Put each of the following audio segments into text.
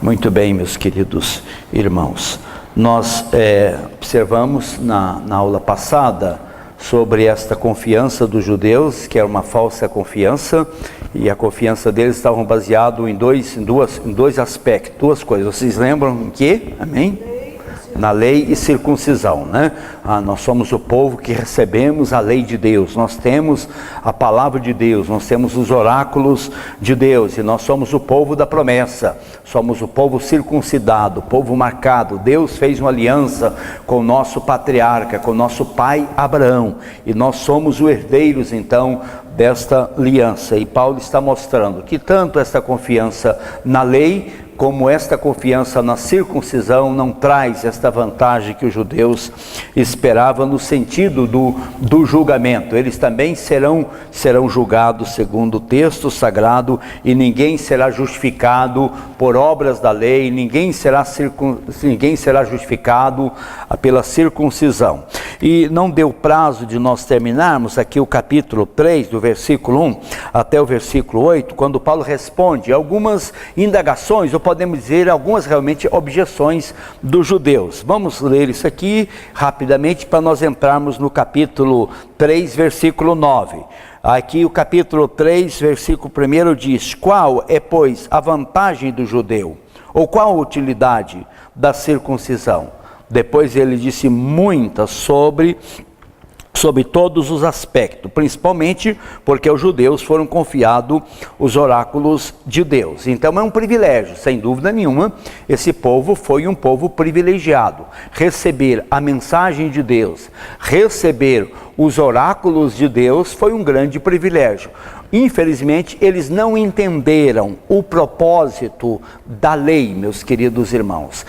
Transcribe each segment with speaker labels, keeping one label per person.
Speaker 1: Muito bem, meus queridos irmãos. Nós observamos na aula passada sobre esta confiança dos judeus, que era uma falsa confiança, e a confiança deles estava baseada em dois aspectos, duas coisas. Vocês lembram em quê? Amém? Na lei e circuncisão, né? Nós somos o povo que recebemos a lei de Deus, nós temos a palavra de Deus, nós temos os oráculos de Deus, e nós somos o povo da promessa, somos o povo circuncidado, o povo marcado. Deus fez uma aliança com o nosso patriarca, com o nosso pai Abraão, e nós somos os herdeiros então desta aliança. E Paulo está mostrando que tanto esta confiança na lei como esta confiança na circuncisão não traz esta vantagem que os judeus esperavam no sentido do julgamento. Eles também serão julgados segundo o texto sagrado, e ninguém será justificado por obras da lei, ninguém será justificado pela circuncisão. E não deu prazo de nós terminarmos aqui o capítulo 3, do versículo 1 até o versículo 8, quando Paulo responde algumas indagações, ou podemos dizer algumas realmente objeções dos judeus. Vamos ler isso aqui rapidamente para nós entrarmos no capítulo 3, versículo 9. Aqui o capítulo 3, versículo 1 diz: qual é, pois, a vantagem do judeu? Ou qual a utilidade da circuncisão? Depois ele disse muitas sobre todos os aspectos, principalmente porque aos judeus foram confiados os oráculos de Deus. Então é um privilégio, sem dúvida nenhuma. Esse povo foi um povo privilegiado. Receber a mensagem de Deus, receber os oráculos de Deus foi um grande privilégio. Infelizmente, eles não entenderam o propósito da lei, meus queridos irmãos.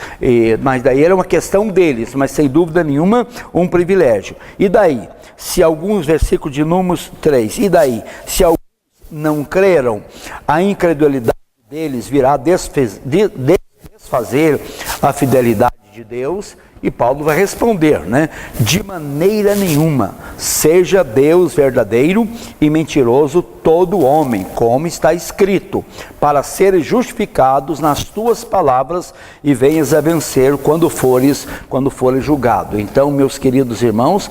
Speaker 1: Mas daí era uma questão deles, mas sem dúvida nenhuma um privilégio. E daí, se alguns, versículo de Números 3, e daí, se alguns não creram, a incredulidade deles virá desfazer a fidelidade de Deus. E Paulo vai responder, né? De maneira nenhuma, seja Deus verdadeiro e mentiroso todo homem, como está escrito, para seres justificados nas tuas palavras e venhas a vencer quando fores julgado. Então, meus queridos irmãos,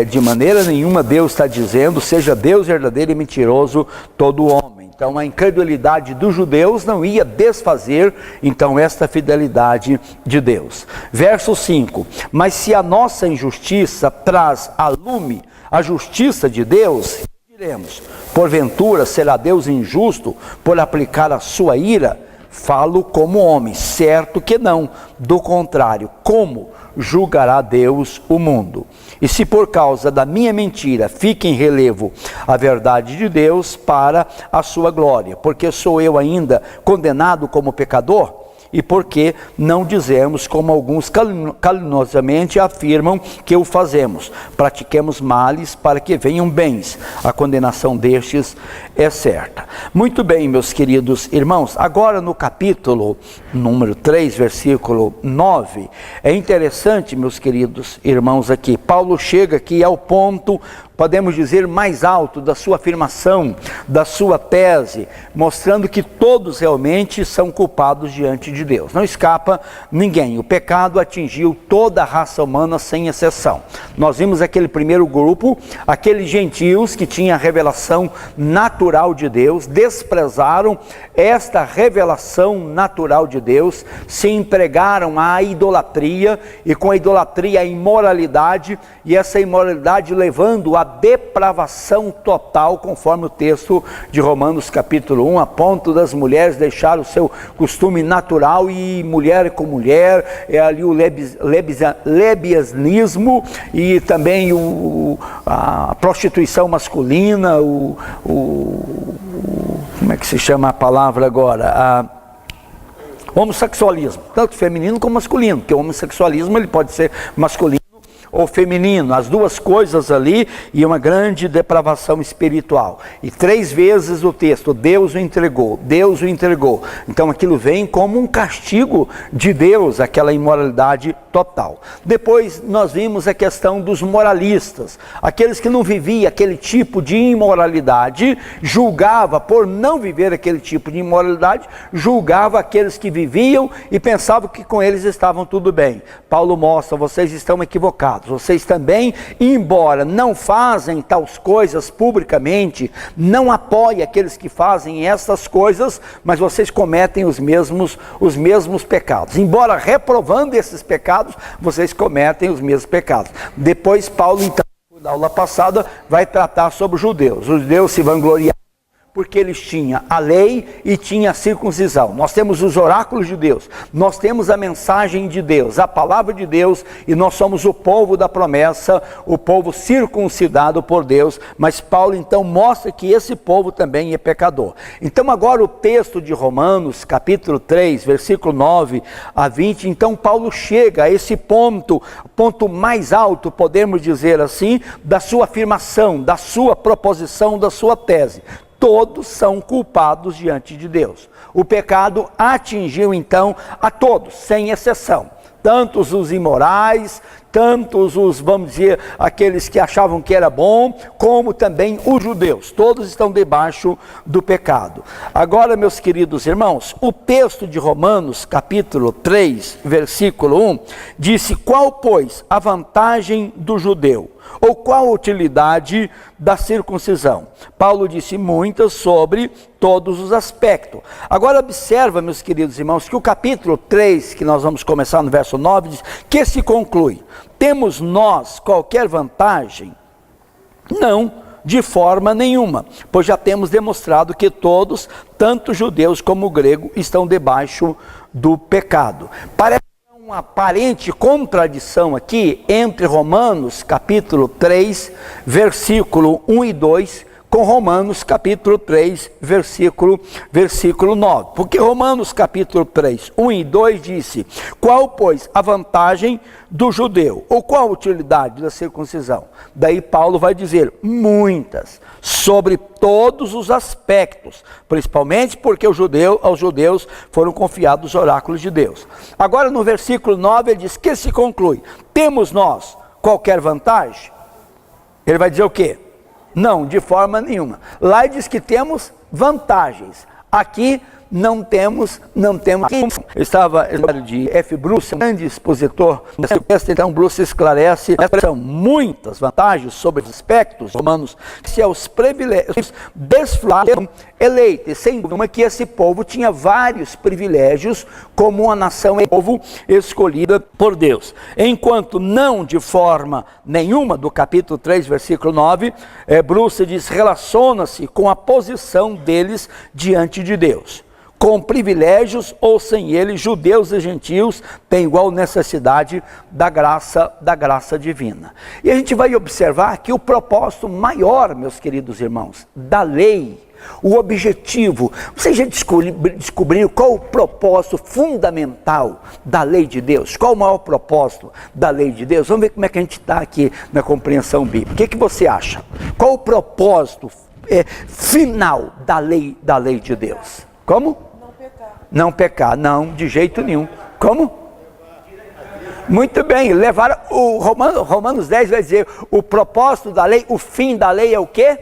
Speaker 1: de maneira nenhuma Deus está dizendo, seja Deus verdadeiro e mentiroso todo homem. Então a incredulidade dos judeus não ia desfazer então esta fidelidade de Deus. Verso 5: mas se a nossa injustiça traz a lume a justiça de Deus, diremos, porventura será Deus injusto por aplicar a sua ira? Falo como homem, certo que não, do contrário, como julgará Deus o mundo? E se por causa da minha mentira fica em relevo a verdade de Deus para a sua glória, porque sou eu ainda condenado como pecador? E por que não dizemos, como alguns caluniosamente afirmam que o fazemos? Pratiquemos males para que venham bens. A condenação destes é certa. Muito bem, meus queridos irmãos. Agora no capítulo número 3, versículo 9. É interessante, meus queridos irmãos, aqui. Paulo chega aqui ao ponto, podemos dizer, mais alto da sua afirmação, da sua tese, mostrando que todos realmente são culpados diante de Deus. Não escapa ninguém. O pecado atingiu toda a raça humana sem exceção. Nós vimos aquele primeiro grupo, aqueles gentios que tinham a revelação natural de Deus, desprezaram esta revelação natural de Deus, se entregaram à idolatria, e com a idolatria a imoralidade, e essa imoralidade levando a depravação total, conforme o texto de Romanos capítulo 1, a ponto das mulheres deixar o seu costume natural e mulher com mulher, ali o lesbianismo e também a prostituição masculina, como é que se chama a palavra agora? Homossexualismo, tanto feminino como masculino, porque o homossexualismo ele pode ser masculino ou feminino, as duas coisas ali, e uma grande depravação espiritual. E 3 vezes o texto, Deus o entregou, Deus o entregou. Então aquilo vem como um castigo de Deus, aquela imoralidade total. Depois nós vimos a questão dos moralistas, aqueles que não viviam aquele tipo de imoralidade, julgava por não viver aquele tipo de imoralidade, julgava aqueles que viviam e pensavam que com eles estavam tudo bem. Paulo mostra, vocês estão equivocados, vocês também, embora não fazem tais coisas publicamente, não apoiem aqueles que fazem essas coisas, mas vocês cometem os mesmos pecados. Embora reprovando esses pecados, vocês cometem os mesmos pecados. Depois Paulo, então, na aula passada, vai tratar sobre os judeus. Os judeus se vangloriavam porque eles tinham a lei e tinham a circuncisão. Nós temos os oráculos de Deus, nós temos a mensagem de Deus, a palavra de Deus, e nós somos o povo da promessa, o povo circuncidado por Deus. Mas Paulo então mostra que esse povo também é pecador. Então agora o texto de Romanos, capítulo 3, versículo 9 a 20, então Paulo chega a esse ponto mais alto, podemos dizer assim, da sua afirmação, da sua proposição, da sua tese. Todos são culpados diante de Deus. O pecado atingiu então a todos, sem exceção. Tantos os imorais, tantos os, vamos dizer, aqueles que achavam que era bom, como também os judeus. Todos estão debaixo do pecado. Agora, meus queridos irmãos, o texto de Romanos, capítulo 3, versículo 1, disse: qual, pois, a vantagem do judeu? Ou qual a utilidade da circuncisão? Paulo disse muitas sobre todos os aspectos. Agora observa, meus queridos irmãos, que o capítulo 3, que nós vamos começar no verso 9, diz que se conclui: temos nós qualquer vantagem? Não, de forma nenhuma, pois já temos demonstrado que todos, tanto judeus como grego, estão debaixo do pecado. Parece uma aparente contradição aqui entre Romanos capítulo 3, versículo 1 e 2, com Romanos capítulo 3, versículo 9. Porque Romanos capítulo 3, 1 e 2 disse: qual, pois, a vantagem do judeu? Ou qual a utilidade da circuncisão? Daí Paulo vai dizer muitas, sobre todos os aspectos, principalmente porque aos judeus foram confiados os oráculos de Deus. Agora no versículo 9 ele diz que se conclui: temos nós qualquer vantagem? Ele vai dizer o quê? Não, de forma nenhuma. Lá ele diz que temos vantagens. Aqui não temos. Eu estava de F. Bruce, um grande expositor desse texto. Então Bruce esclarece: são muitas vantagens sobre os aspectos romanos, se aos privilégios desfrutaram eleitos. E sem dúvida que esse povo tinha vários privilégios como uma nação, povo escolhida por Deus. Enquanto não de forma nenhuma, do capítulo 3, versículo 9, Bruce diz: relaciona-se com a posição deles diante de Deus. Com privilégios ou sem ele, judeus e gentios têm igual necessidade da graça divina. E a gente vai observar que o propósito maior, meus queridos irmãos, da lei, o objetivo, vocês já descobriram qual o propósito fundamental da lei de Deus? Qual o maior propósito da lei de Deus? Vamos ver como é que a gente está aqui na compreensão bíblica. O que você acha? Qual o propósito final da lei de Deus? Como? Não pecar, não, de jeito nenhum. Como? Muito bem, levar o Romanos 10 vai dizer: o propósito da lei, o fim da lei é o quê?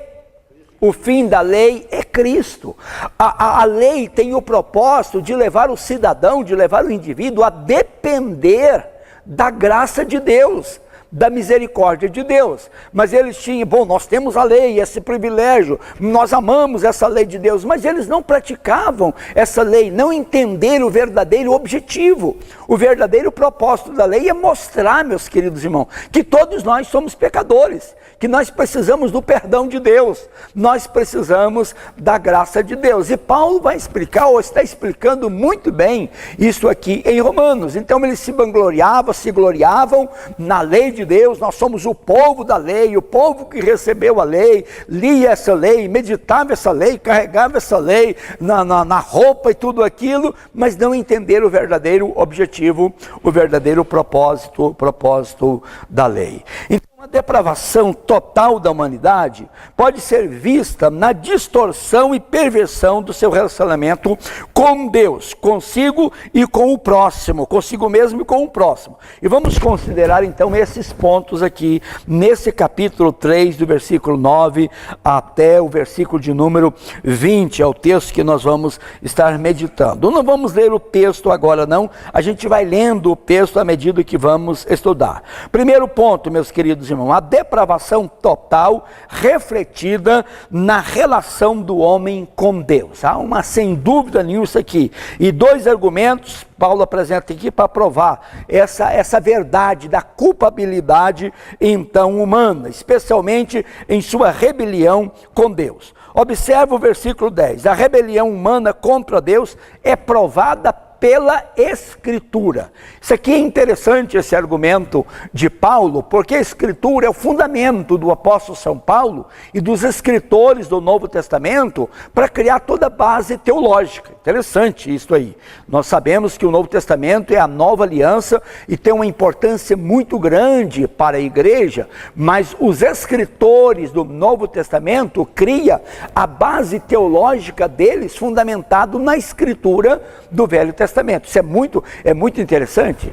Speaker 1: O fim da lei é Cristo. A lei tem o propósito de levar o cidadão, de levar o indivíduo a depender da graça de Deus, da misericórdia de Deus. Mas eles tinham, nós temos a lei, esse privilégio, nós amamos essa lei de Deus, mas eles não praticavam essa lei, não entenderam o verdadeiro objetivo. O verdadeiro propósito da lei é mostrar, meus queridos irmãos, que todos nós somos pecadores, que nós precisamos do perdão de Deus, nós precisamos da graça de Deus. E Paulo vai explicar, ou está explicando muito bem isso aqui em Romanos. Então eles se gloriavam na lei de de Deus, nós somos o povo da lei, o povo que recebeu a lei, lia essa lei, meditava essa lei, carregava essa lei na roupa e tudo aquilo, mas não entenderam o verdadeiro objetivo, o verdadeiro propósito da lei. Então, a depravação total da humanidade pode ser vista na distorção e perversão do seu relacionamento com Deus, consigo e com o próximo, consigo mesmo e com o próximo. E vamos considerar então esses pontos aqui, nesse capítulo 3, do versículo 9 até o versículo de número 20, é o texto que nós vamos estar meditando. Não vamos ler o texto agora não, a gente vai lendo o texto à medida que vamos estudar. Primeiro ponto, meus queridos irmãos, a depravação total refletida na relação do homem com Deus. Há uma, sem dúvida nenhuma, isso aqui. E dois argumentos Paulo apresenta aqui para provar essa verdade da culpabilidade então humana, especialmente em sua rebelião com Deus. Observe o versículo 10. A rebelião humana contra Deus é provada pela Escritura. Isso aqui é interessante, esse argumento de Paulo, porque a Escritura é o fundamento do apóstolo São Paulo e dos escritores do Novo Testamento para criar toda a base teológica. Interessante isso aí. Nós sabemos que o Novo Testamento é a nova aliança e tem uma importância muito grande para a igreja, mas os escritores do Novo Testamento criam a base teológica deles fundamentado na Escritura do Velho Testamento. Isso é muito interessante.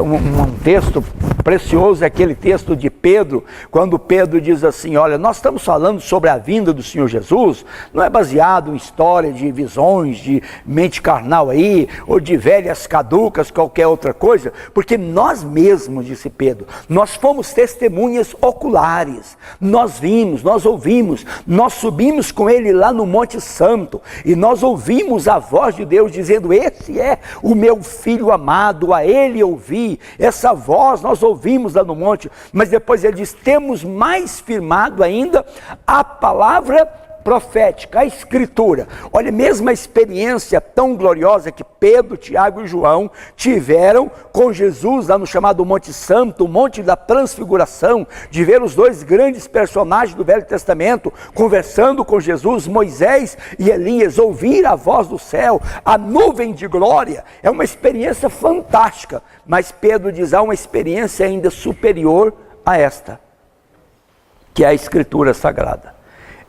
Speaker 1: Um texto precioso é aquele texto de Pedro, quando Pedro diz assim: olha, nós estamos falando sobre a vinda do Senhor Jesus, não é baseado em história de visões, de mente carnal aí, ou de velhas caducas, qualquer outra coisa, porque nós mesmos, disse Pedro, nós fomos testemunhas oculares, nós vimos, nós ouvimos, nós subimos com ele lá no Monte Santo, e nós ouvimos a voz de Deus dizendo: esse é o meu filho amado, a ele ouvi. Essa voz nós ouvimos lá no monte, mas depois ele diz: temos mais firmado ainda a palavra profética, a Escritura. Olha, mesmo a experiência tão gloriosa que Pedro, Tiago e João tiveram com Jesus lá no chamado Monte Santo, o Monte da Transfiguração, de ver os dois grandes personagens do Velho Testamento conversando com Jesus, Moisés e Elias, ouvir a voz do céu, a nuvem de glória, é uma experiência fantástica. Mas Pedro diz: há uma experiência ainda superior a esta, que é a Escritura Sagrada.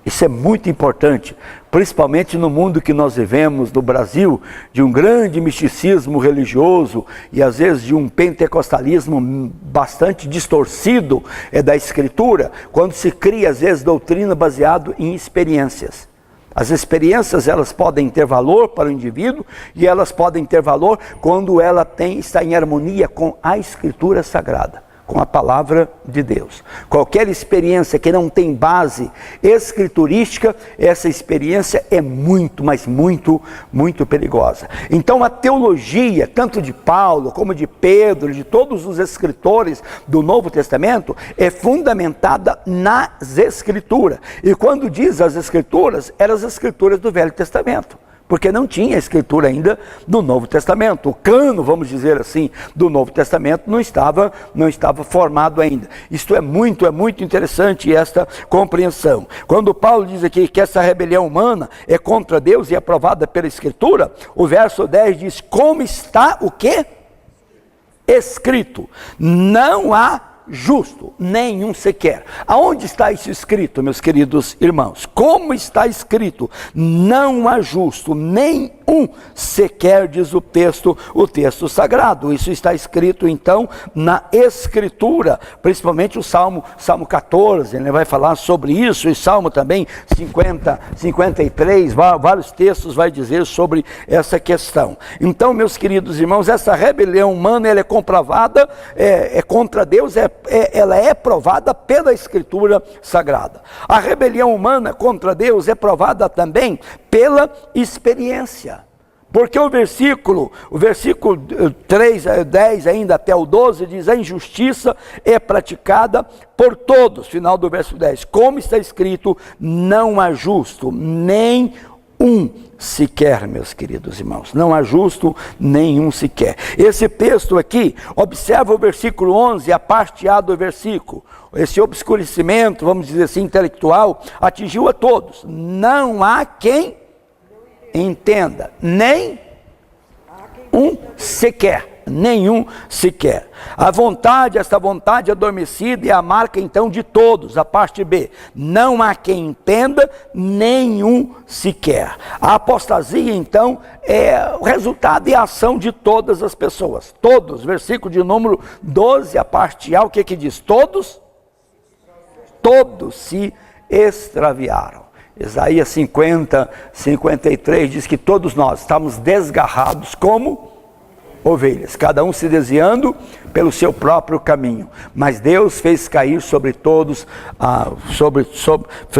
Speaker 1: Isso é muito importante, principalmente no mundo que nós vivemos, no Brasil, de um grande misticismo religioso e às vezes de um pentecostalismo bastante distorcido da Escritura, quando se cria às vezes doutrina baseada em experiências. As experiências, elas podem ter valor para o indivíduo e elas podem ter valor quando ela está em harmonia com a Escritura Sagrada, com a palavra de Deus. Qualquer experiência que não tem base escriturística, essa experiência é muito, mas muito, muito perigosa. Então a teologia, tanto de Paulo como de Pedro, de todos os escritores do Novo Testamento, é fundamentada nas Escrituras. E quando diz as Escrituras, eram as Escrituras do Velho Testamento, porque não tinha escritura ainda do Novo Testamento. O cano, vamos dizer assim, do Novo Testamento não estava formado ainda. Isto é muito interessante, esta compreensão. Quando Paulo diz aqui que essa rebelião humana é contra Deus e é provada pela Escritura, o verso 10 diz: como está o quê? Escrito, não há justo, nenhum sequer. Aonde está isso escrito, meus queridos irmãos? Como está escrito? Não há justo, nenhum sequer, diz o texto sagrado. Isso está escrito então na Escritura, principalmente o Salmo 14, ele vai falar sobre isso, e Salmo também 53, vários textos vai dizer sobre essa questão. Então, meus queridos irmãos, essa rebelião humana, ela é comprovada, é contra Deus, ela é provada pela Escritura Sagrada. A rebelião humana contra Deus é provada também pela experiência. Porque o versículo 3, 10 ainda até o 12 diz: a injustiça é praticada por todos, final do verso 10. Como está escrito, não há justo, nem um sequer, meus queridos irmãos. Não há justo nenhum sequer. Esse texto aqui, observa o versículo 11, a parte A do versículo. Esse obscurecimento, vamos dizer assim, intelectual, atingiu a todos. Não há quem entenda, nem um sequer. Nenhum sequer. A vontade, essa vontade adormecida é a marca então de todos, a parte B. Não há quem entenda, nenhum sequer. A apostasia então é o resultado e a ação de todas as pessoas. Todos, versículo de número 12, a parte A, o que diz? Todos se extraviaram. Isaías 50, 53 diz que todos nós estamos desgarrados como ovelhas, cada um se desviando pelo seu próprio caminho, mas Deus fez cair sobre todos,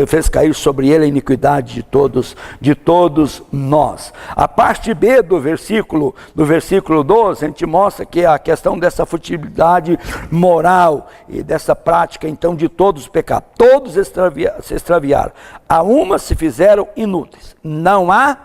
Speaker 1: fez cair sobre ele a iniquidade de todos nós. A parte B do versículo 12, a gente mostra que a questão dessa futilidade moral e dessa prática então de todos os pecados, todos se extraviaram, a uma se fizeram inúteis, não há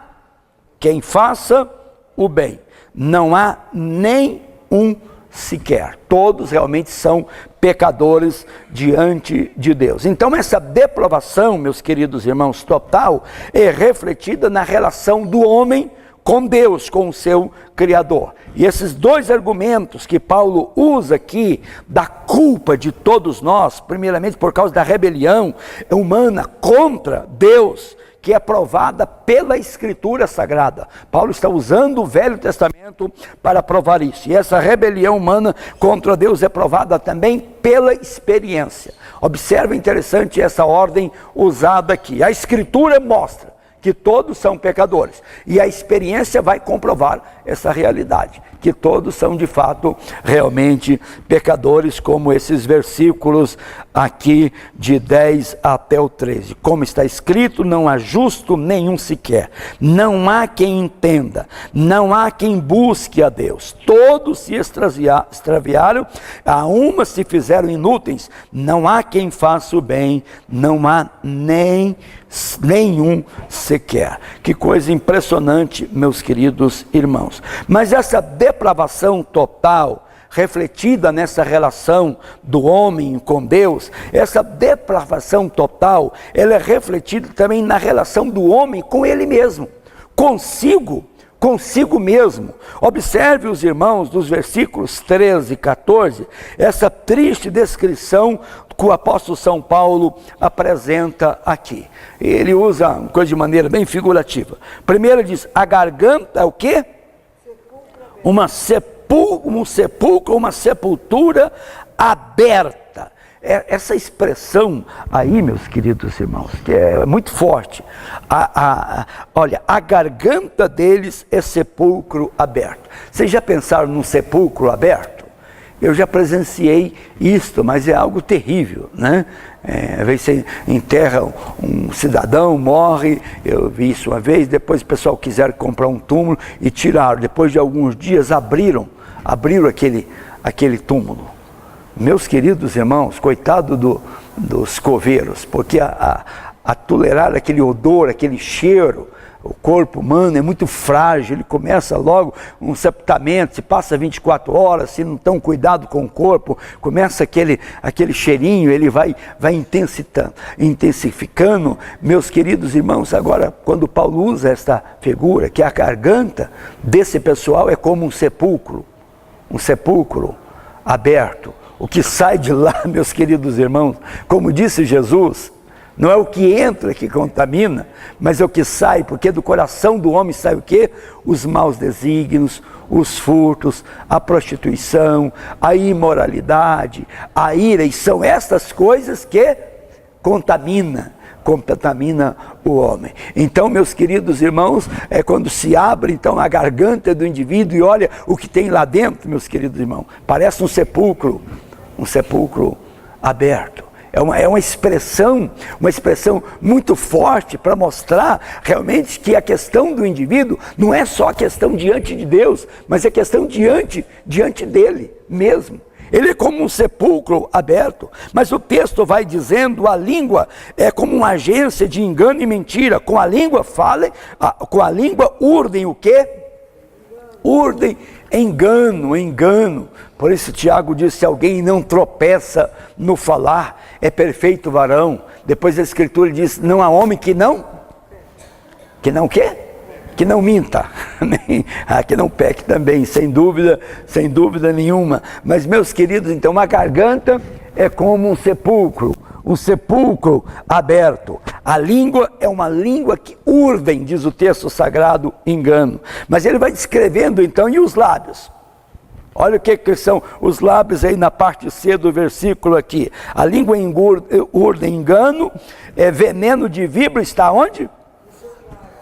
Speaker 1: quem faça o bem. Não há nem um sequer. Todos realmente são pecadores diante de Deus. Então essa depravação, meus queridos irmãos, total, é refletida na relação do homem com Deus, com o seu Criador. E esses dois argumentos que Paulo usa aqui, da culpa de todos nós, primeiramente por causa da rebelião humana contra Deus, que é provada pela Escritura Sagrada. Paulo está usando o Velho Testamento para provar isso. E essa rebelião humana contra Deus é provada também pela experiência. Observe, interessante essa ordem usada aqui. A Escritura mostra que todos são pecadores. E a experiência vai comprovar essa realidade, que todos são de fato realmente pecadores, como esses versículos aqui de 10 até o 13. Como está escrito, não há justo nenhum sequer, não há quem entenda, não há quem busque a Deus. Todos se extraviaram, a uma se fizeram inúteis, não há quem faça o bem, não há nenhum sequer. Que coisa impressionante, meus queridos irmãos. Mas essa depravação total, refletida nessa relação do homem com Deus, essa depravação total, ela é refletida também na relação do homem com ele mesmo, consigo mesmo. Observe, os irmãos, dos versículos 13 e 14, essa triste descrição que o apóstolo São Paulo apresenta aqui. Ele usa uma coisa de maneira bem figurativa. Primeiro ele diz, a garganta é o quê? Um sepulcro, uma sepultura aberta. Essa expressão aí, meus queridos irmãos, que é muito forte. Olha, a garganta deles é sepulcro aberto. Vocês já pensaram num sepulcro aberto? Eu já presenciei isto, mas é algo terrível, né? Às vezes você enterra um cidadão, morre, eu vi isso uma vez, depois o pessoal quiser comprar um túmulo e tiraram, depois de alguns dias abriram aquele túmulo. Meus queridos irmãos, coitado dos coveiros, porque a tolerar aquele odor, aquele cheiro, o corpo humano é muito frágil, ele começa logo um sepultamento, se passa 24 horas, se não estão cuidado com o corpo, começa aquele cheirinho, ele vai intensificando. Meus queridos irmãos, agora quando Paulo usa esta figura, que a garganta desse pessoal é como um sepulcro aberto. O que sai de lá, meus queridos irmãos, como disse Jesus, não é o que entra que contamina, mas é o que sai, porque do coração do homem sai o quê? Os maus desígnios, os furtos, a prostituição, a imoralidade, a ira, e são estas coisas que contamina o homem. Então, meus queridos irmãos, é quando se abre então a garganta do indivíduo e olha o que tem lá dentro, meus queridos irmãos, parece um sepulcro aberto. É uma expressão muito forte para mostrar realmente que a questão do indivíduo não é só a questão diante de Deus, mas é questão diante dele mesmo. Ele é como um sepulcro aberto. Mas o texto vai dizendo, a língua é como uma agência de engano e mentira. Com a língua com a língua urdem o quê? Urdem engano. Por isso Tiago diz, se alguém não tropeça no falar, é perfeito varão. Depois a Escritura diz, não há homem que não quê? Que não minta, que não peque também, sem dúvida nenhuma. Mas meus queridos, então uma garganta é como um sepulcro aberto. A língua é uma língua que urdem, diz o texto sagrado, engano. Mas ele vai descrevendo então, e os lábios? Olha o que são os lábios aí na parte C do versículo aqui. A língua urdem engano, veneno de víbora está onde?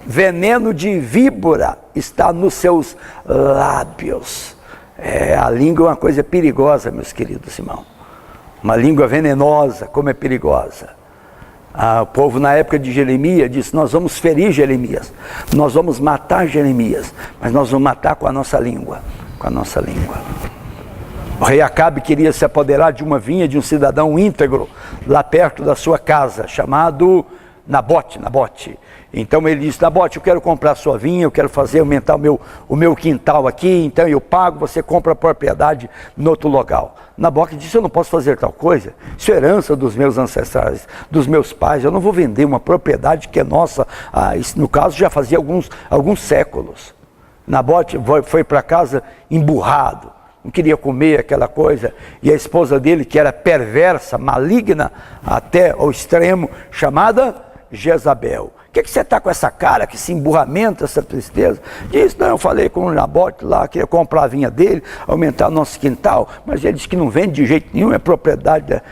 Speaker 1: Veneno de víbora está nos seus lábios. A língua é uma coisa perigosa, meus queridos irmãos. Uma língua venenosa, como é perigosa. O povo na época de Jeremias disse, nós vamos ferir Jeremias, nós vamos matar Jeremias, mas nós vamos matar com a nossa língua. Com a nossa língua. O rei Acabe queria se apoderar de uma vinha de um cidadão íntegro, lá perto da sua casa, chamado Nabote. Então ele disse, Nabote, eu quero comprar a sua vinha, eu quero fazer aumentar o meu quintal aqui, então eu pago, você compra a propriedade no outro local. Nabote disse, eu não posso fazer tal coisa, isso é herança dos meus ancestrais, dos meus pais, eu não vou vender uma propriedade que é nossa, no caso já fazia alguns séculos. Nabote foi para casa emburrado, não queria comer aquela coisa, e a esposa dele, que era perversa, maligna até ao extremo, chamada Jezabel. O que você está com essa cara, que se emburramenta, essa tristeza? Disse, não, eu falei com o Nabote lá, queria comprar a vinha dele, aumentar o nosso quintal, mas ele disse que não vende de jeito nenhum, é propriedade.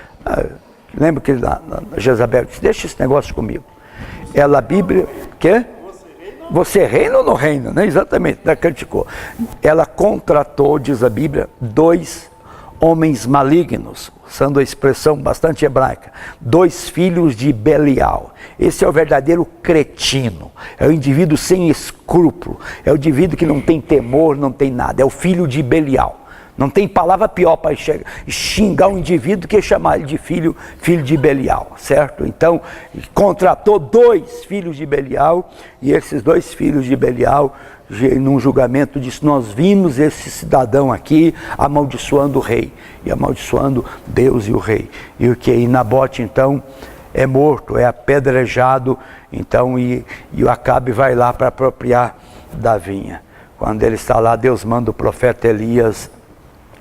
Speaker 1: Lembra que Jezabel disse, deixa esse negócio comigo. A Bíblia, quê? Você reina ou não reina, né? Exatamente, criticou. Ela contratou, diz a Bíblia, 2 homens malignos, usando a expressão bastante hebraica, 2 filhos de Belial. Esse é o verdadeiro cretino, é o indivíduo sem escrúpulo, é o indivíduo que não tem temor, não tem nada, é o filho de Belial. Não tem palavra pior para xingar um indivíduo que chamar ele de filho de Belial, certo? Então, contratou 2 filhos de Belial, e esses 2 filhos de Belial, num julgamento, disse, nós vimos esse cidadão aqui amaldiçoando o rei, e amaldiçoando Deus e o rei. E Nabote, então, é morto, é apedrejado, então, e o Acabe vai lá para apropriar da vinha. Quando ele está lá, Deus manda o profeta Elias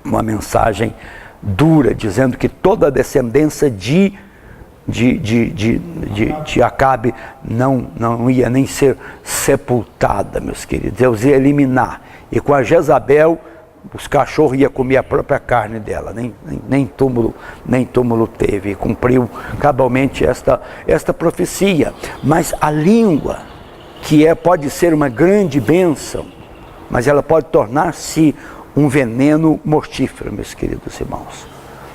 Speaker 1: uma mensagem dura, dizendo que toda a descendência de Acabe não ia nem ser sepultada, meus queridos. Deus ia eliminar. E com a Jezabel, os cachorros iam comer a própria carne dela. Nem túmulo teve. E cumpriu cabalmente esta profecia. Mas a língua, que pode ser uma grande bênção, mas ela pode tornar-se um veneno mortífero, meus queridos irmãos.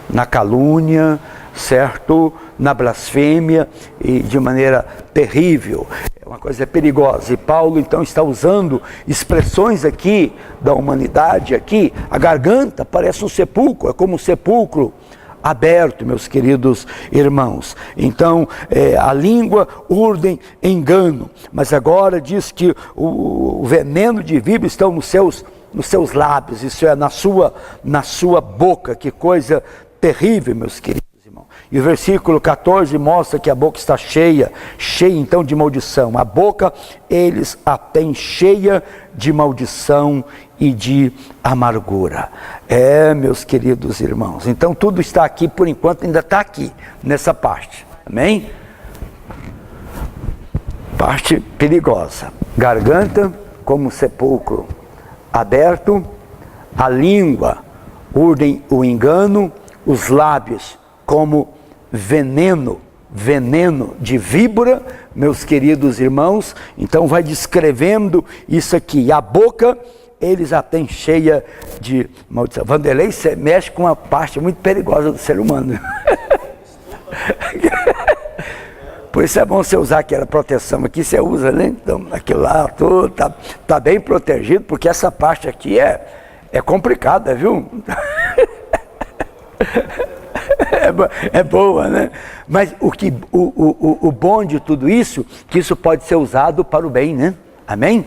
Speaker 1: Na calúnia, certo? Na blasfêmia, e de maneira terrível. É uma coisa perigosa. E Paulo, então, está usando expressões aqui da humanidade, aqui. A garganta parece um sepulcro, é como um sepulcro aberto, meus queridos irmãos. Então, a língua urdem engano. Mas agora diz que o veneno de víbora estão nos seus lábios, isso é, na sua boca. Que coisa terrível, meus queridos irmãos. E o versículo 14 mostra que a boca está cheia então de maldição. A boca eles a têm cheia de maldição e de amargura. Meus queridos irmãos, então tudo está aqui, por enquanto ainda está aqui, nessa parte, amém? Parte perigosa. Garganta como sepulcro aberto, a língua urdem o engano, os lábios como veneno de víbora, meus queridos irmãos. Então vai descrevendo isso aqui. A boca eles a têm cheia de maldição. Vanderlei mexe com uma parte muito perigosa do ser humano. Por isso é bom você usar aquela proteção aqui, você usa, né? Então, aquilo lá, tudo tá bem protegido, porque essa parte aqui é complicada, viu? É boa, né? Mas o bom de tudo isso, que isso pode ser usado para o bem, né? Amém?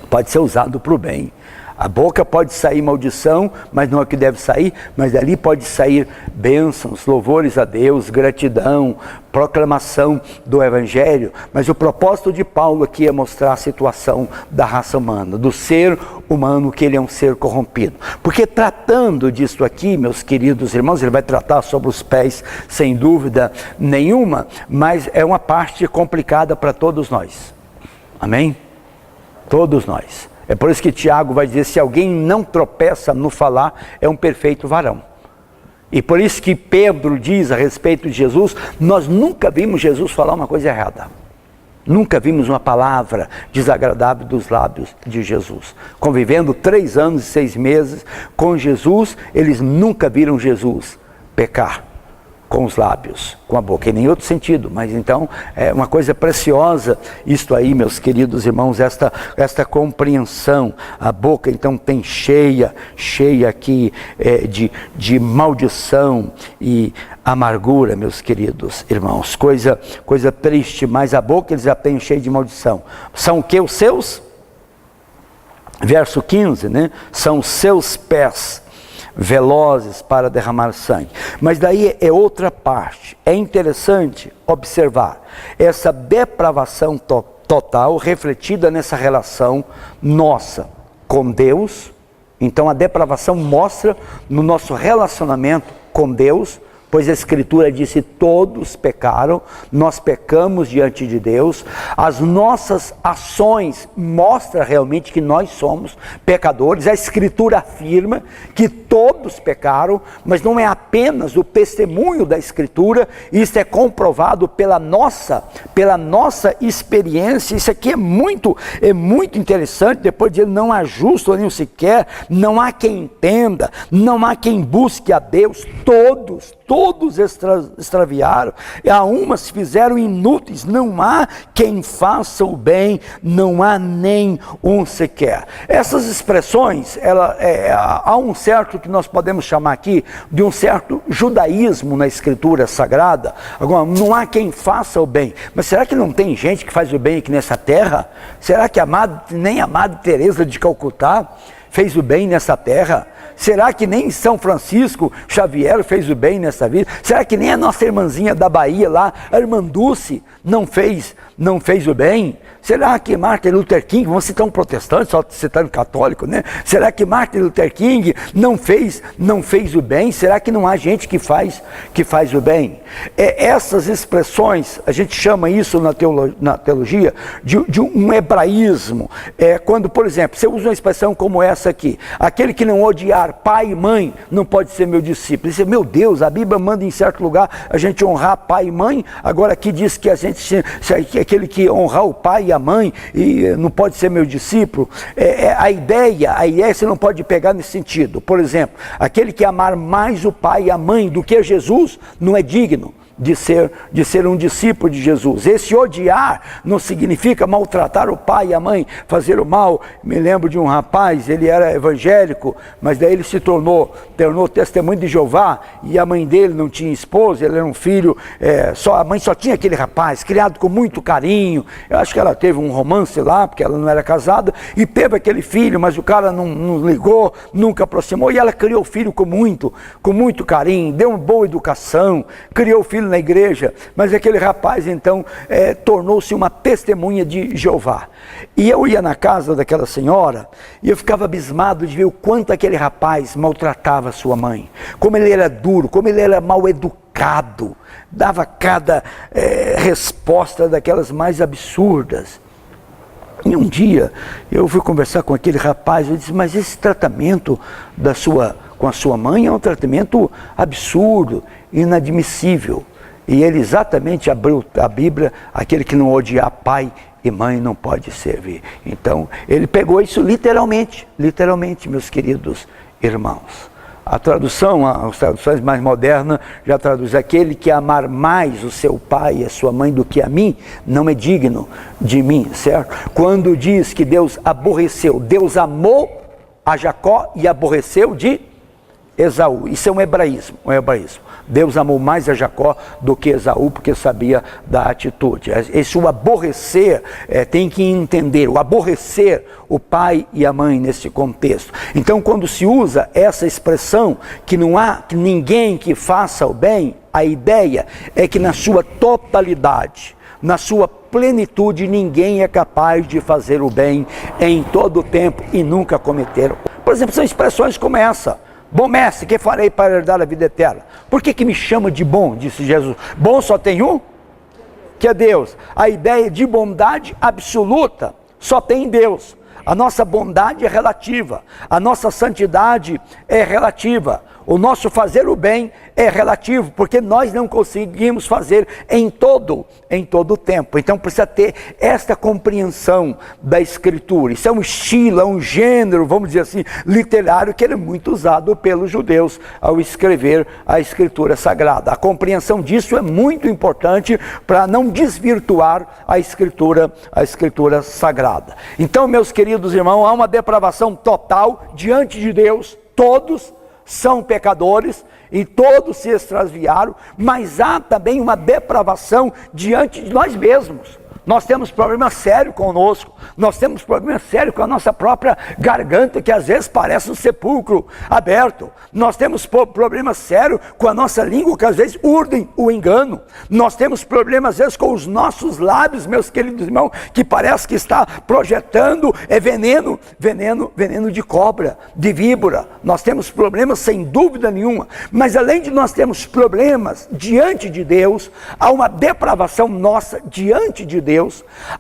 Speaker 1: Pode ser usado para o bem. A boca pode sair maldição, mas não é o que deve sair, mas dali pode sair bênçãos, louvores a Deus, gratidão, proclamação do Evangelho. Mas o propósito de Paulo aqui é mostrar a situação da raça humana, do ser humano, que ele é um ser corrompido. Porque tratando disso aqui, meus queridos irmãos, ele vai tratar sobre os pés, sem dúvida nenhuma, mas é uma parte complicada para todos nós. Amém? Todos nós. É por isso que Tiago vai dizer, se alguém não tropeça no falar, é um perfeito varão. E por isso que Pedro diz a respeito de Jesus, nós nunca vimos Jesus falar uma coisa errada. Nunca vimos uma palavra desagradável dos lábios de Jesus. Convivendo 3 anos e 6 meses com Jesus, eles nunca viram Jesus pecar com os lábios, com a boca, e nem outro sentido, mas então é uma coisa preciosa isto aí, meus queridos irmãos, esta compreensão. A boca então tem cheia aqui de maldição e amargura, meus queridos irmãos, coisa triste, mas a boca eles já têm cheia de maldição. São o que os seus? Verso 15, né? São os seus pés, velozes para derramar sangue. Mas daí é outra parte. É interessante observar essa depravação total refletida nessa relação nossa com Deus. Então a depravação mostra no nosso relacionamento com Deus, pois a Escritura disse, todos pecaram, nós pecamos diante de Deus. As nossas ações mostram realmente que nós somos pecadores. A Escritura afirma que todos pecaram, mas não é apenas o testemunho da Escritura, isso é comprovado pela nossa experiência. Isso aqui é muito interessante. Depois de não há justo nenhum sequer, não há quem entenda, não há quem busque a Deus, todos extraviaram, e a uma se fizeram inúteis, não há quem faça o bem, não há nem um sequer. Essas expressões, há um certo que nós podemos chamar aqui de um certo judaísmo na Escritura Sagrada. Agora, não há quem faça o bem, mas será que não tem gente que faz o bem aqui nessa terra? Será que nem a Madre Teresa de Calcutá fez o bem nessa terra? Será que nem São Francisco Xavier fez o bem nessa vida? Será que nem a nossa irmãzinha da Bahia lá, a irmã Dulce, não fez o bem? Será que Martin Luther King, vamos citar um protestante, só citando católico, né? Será que Martin Luther King não fez o bem? Será que não há gente que faz o bem? Essas expressões, a gente chama isso na teologia de um hebraísmo. Quando, por exemplo, você usa uma expressão como essa aqui, aquele que não odiar pai e mãe não pode ser meu discípulo. Você, meu Deus, a Bíblia manda em certo lugar a gente honrar pai e mãe, agora aqui diz que aquele que honrar o pai e a mãe e não pode ser meu discípulo. A ideia você não pode pegar nesse sentido. Por exemplo, aquele que amar mais o pai e a mãe do que Jesus não é digno de ser um discípulo de Jesus. Esse odiar não significa maltratar o pai e a mãe, fazer o mal. Me lembro de um rapaz, ele era evangélico, mas daí ele se tornou testemunho de Jeová, e a mãe dele não tinha esposa, ele era um filho, a mãe só tinha aquele rapaz, criado com muito carinho. Eu acho que ela teve um romance lá, porque ela não era casada, e teve aquele filho, mas o cara não ligou, nunca aproximou, e ela criou o filho com muito carinho, deu uma boa educação, criou o filho na igreja, mas aquele rapaz então tornou-se uma testemunha de Jeová. E eu ia na casa daquela senhora e eu ficava abismado de ver o quanto aquele rapaz maltratava sua mãe, como ele era duro, como ele era mal educado, dava cada resposta daquelas mais absurdas. E um dia eu fui conversar com aquele rapaz, eu disse, mas esse tratamento com a sua mãe é um tratamento absurdo, inadmissível. E ele exatamente abriu a Bíblia, aquele que não odiar pai e mãe não pode servir. Então, ele pegou isso literalmente, meus queridos irmãos. As traduções mais modernas já traduzem, aquele que amar mais o seu pai e a sua mãe do que a mim, não é digno de mim, certo? Quando diz que Deus aborreceu, Deus amou a Jacó e aborreceu de Esaú. Isso é um hebraísmo, Deus amou mais a Jacó do que Esaú, porque sabia da atitude. Esse o aborrecer, tem que entender, o aborrecer o pai e a mãe nesse contexto. Então, quando se usa essa expressão, que não há ninguém que faça o bem, a ideia é que na sua totalidade, na sua plenitude, ninguém é capaz de fazer o bem em todo o tempo e nunca cometer. Por exemplo, são expressões como essa: bom mestre, que farei para herdar a vida eterna? Por que me chama de bom? Disse Jesus. Bom só tem um, que é Deus. A ideia de bondade absoluta só tem Deus. A nossa bondade é relativa, a nossa santidade é relativa, o nosso fazer o bem é relativo, porque nós não conseguimos fazer em todo o tempo. Então precisa ter esta compreensão da Escritura. Isso é um estilo, é um gênero, vamos dizer assim, literário, que era muito usado pelos judeus ao escrever a Escritura Sagrada. A compreensão disso é muito importante para não desvirtuar a Escritura Sagrada. Então, meus queridos irmãos, há uma depravação total diante de Deus. Todos são pecadores e todos se extraviaram, mas há também uma depravação diante de nós mesmos. Nós temos problema sério conosco, nós temos problema sério com a nossa própria garganta, que às vezes parece um sepulcro aberto. Nós temos problema sério com a nossa língua, que às vezes urdem o engano. Nós temos problema às vezes com os nossos lábios, meus queridos irmãos, que parece que está projetando veneno de cobra, de víbora. Nós temos problemas sem dúvida nenhuma, mas além de nós termos problemas diante de Deus, há uma depravação nossa diante de Deus,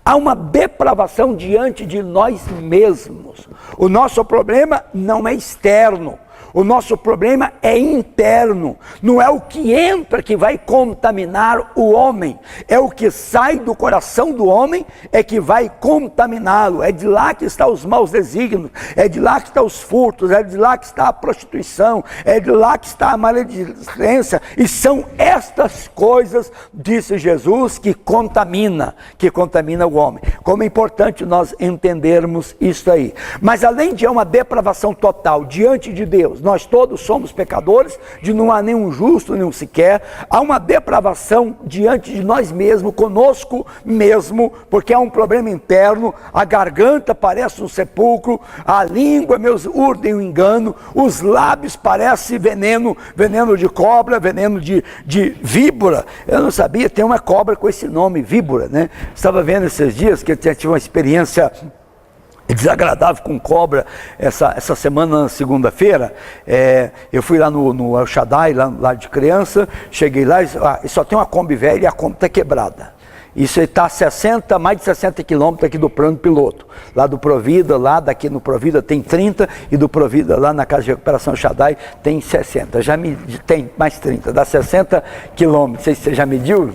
Speaker 1: há uma depravação diante de nós mesmos. O nosso problema não é externo, o nosso problema é interno. Não é o que entra que vai contaminar o homem, é o que sai do coração do homem é que vai contaminá-lo. É de lá que estão os maus desígnios, é de lá que estão os furtos, é de lá que está a prostituição, é de lá que está a maledicência. E são estas coisas, disse Jesus, que contamina o homem. Como é importante nós entendermos isso aí. Mas além de uma depravação total diante de Deus, nós todos somos pecadores, de não há nenhum justo, nenhum sequer. Há uma depravação diante de nós mesmos, conosco mesmo, porque há um problema interno. A garganta parece um sepulcro, a língua, meus, urdem o engano, os lábios parecem veneno de cobra, veneno de víbora. Eu não sabia, tem uma cobra com esse nome, víbora, né? Estava vendo esses dias que eu tive uma experiência desagradável com cobra essa semana, na segunda-feira. Eu fui lá no El Shaddai, lá de criança, cheguei lá e só tem uma Kombi velha e a Kombi está quebrada. Isso está a mais de 60 quilômetros aqui do plano piloto. Lá do Provida, daqui no Provida tem 30, e do Provida lá na Casa de Recuperação Shaddai tem 60. Tem mais 30, dá 60 quilômetros. Você já mediu?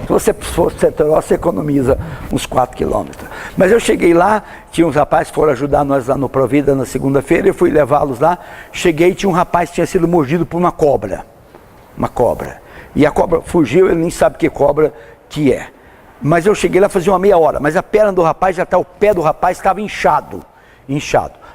Speaker 1: Se você for setorial, você economiza uns 4 quilômetros. Mas eu cheguei lá, tinha uns rapazes que foram ajudar nós lá no Provida na segunda-feira, eu fui levá-los lá. Cheguei e tinha um rapaz que tinha sido mordido por uma cobra. Uma cobra. E a cobra fugiu, ele nem sabe que cobra que é. Mas eu cheguei lá fazia uma meia hora, mas a perna do rapaz, até o pé do rapaz estava inchado.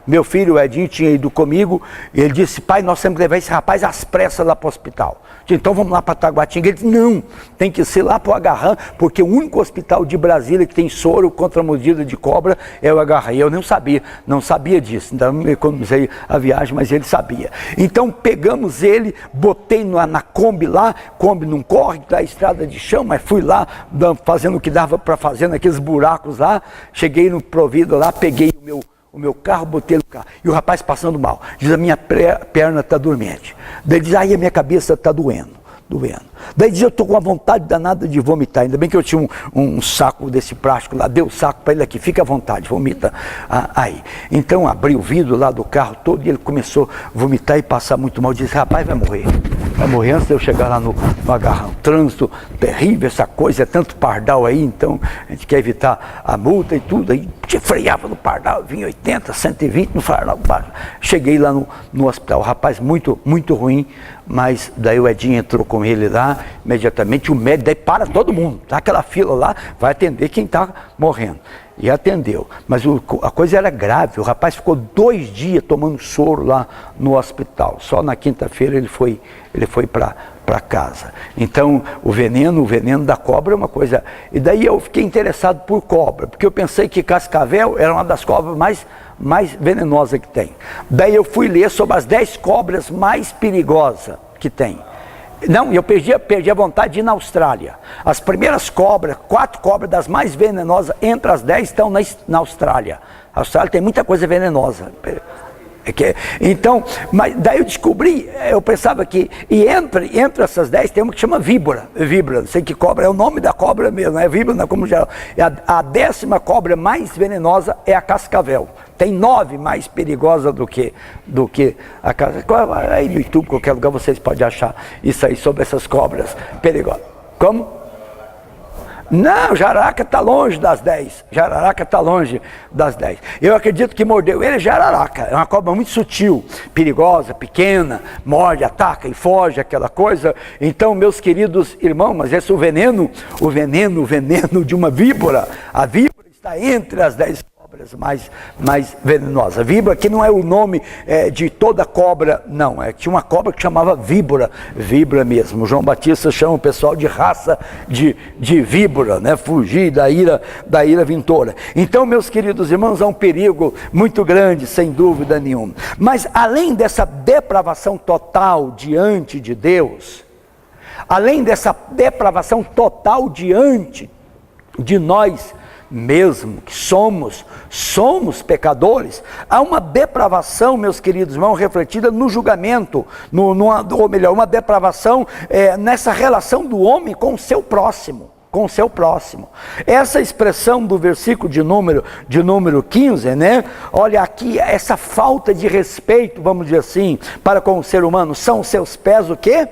Speaker 1: Meu filho, o Edinho, tinha ido comigo, e ele disse: pai, nós temos que levar esse rapaz às pressas lá para o hospital. Então vamos lá para Taguatinga. Ele disse: não, tem que ser lá para o Agarrã, porque o único hospital de Brasília que tem soro contra a mordida de cobra é o Agarrã. E eu não sabia disso, então eu economizei a viagem, mas ele sabia. Então pegamos ele, botei na Kombi lá, Kombi não corre, da estrada de chão, mas fui lá, fazendo o que dava para fazer naqueles buracos lá, cheguei no Provida lá, peguei o meu carro, botei no carro, e o rapaz passando mal, diz: a minha perna está dormente. Daí diz: aí a minha cabeça está doendo. Daí diz: eu estou com uma vontade danada de vomitar. Ainda bem que eu tinha um saco desse plástico lá, dei o saco para ele aqui: fica à vontade, vomita aí. Então abri o vidro lá do carro todo e ele começou a vomitar e passar muito mal. Disse: rapaz, vai morrer antes de eu chegar lá no Agarrão. Trânsito terrível, essa coisa, é tanto pardal aí, então a gente quer evitar a multa e tudo. Aí te freava no Pardal, vinha 80, 120 no Pardal. Cheguei lá no hospital, o rapaz muito, muito ruim, mas daí o Edinho entrou com ele lá, imediatamente o médico, daí para todo mundo, tá aquela fila lá, vai atender quem está morrendo. E atendeu, mas a coisa era grave, o rapaz ficou 2 dias tomando soro lá no hospital, só na quinta-feira ele foi para casa. Então o veneno da cobra é uma coisa, e daí eu fiquei interessado por cobra, porque eu pensei que cascavel era uma das cobras mais venenosas que tem. Daí eu fui ler sobre as 10 cobras mais perigosas que tem. Não, eu perdi a vontade de ir na Austrália. As primeiras cobras, 4 cobras das mais venenosas, entre as 10 estão na Austrália. A Austrália tem muita coisa venenosa. Então, mas daí eu descobri, eu pensava que, e entre essas 10 tem uma que chama víbora, não sei que cobra, é o nome da cobra mesmo, não é víbora, não é como geral. A 10ª cobra mais venenosa é a cascavel. Tem 9 mais perigosas do que a cascavel. Aí no YouTube, qualquer lugar, vocês podem achar isso aí sobre essas cobras perigosas. Como? Não, jararaca está longe das 10. Jararaca está longe das 10. Eu acredito que mordeu ele é jararaca. É uma cobra muito sutil, perigosa, pequena, morde, ataca e foge, aquela coisa. Então, meus queridos irmãos, mas esse é o veneno de uma víbora. A víbora está entre as 10 cobras mais venenosas. Víbora, que não é o nome de toda cobra, não. Tinha uma cobra que chamava víbora mesmo. João Batista chama o pessoal de raça de víbora, né? Fugir da ira vindoura. Então, meus queridos irmãos, há um perigo muito grande, sem dúvida nenhuma. Mas além dessa depravação total diante de Deus, além dessa depravação total diante de nós mesmo, que somos pecadores, há uma depravação, meus queridos irmãos, refletida no julgamento, ou melhor, uma depravação nessa relação do homem com o seu próximo. Essa expressão do versículo de número 15, né? Olha aqui, essa falta de respeito, vamos dizer assim, para com o ser humano, são os seus pés o quê?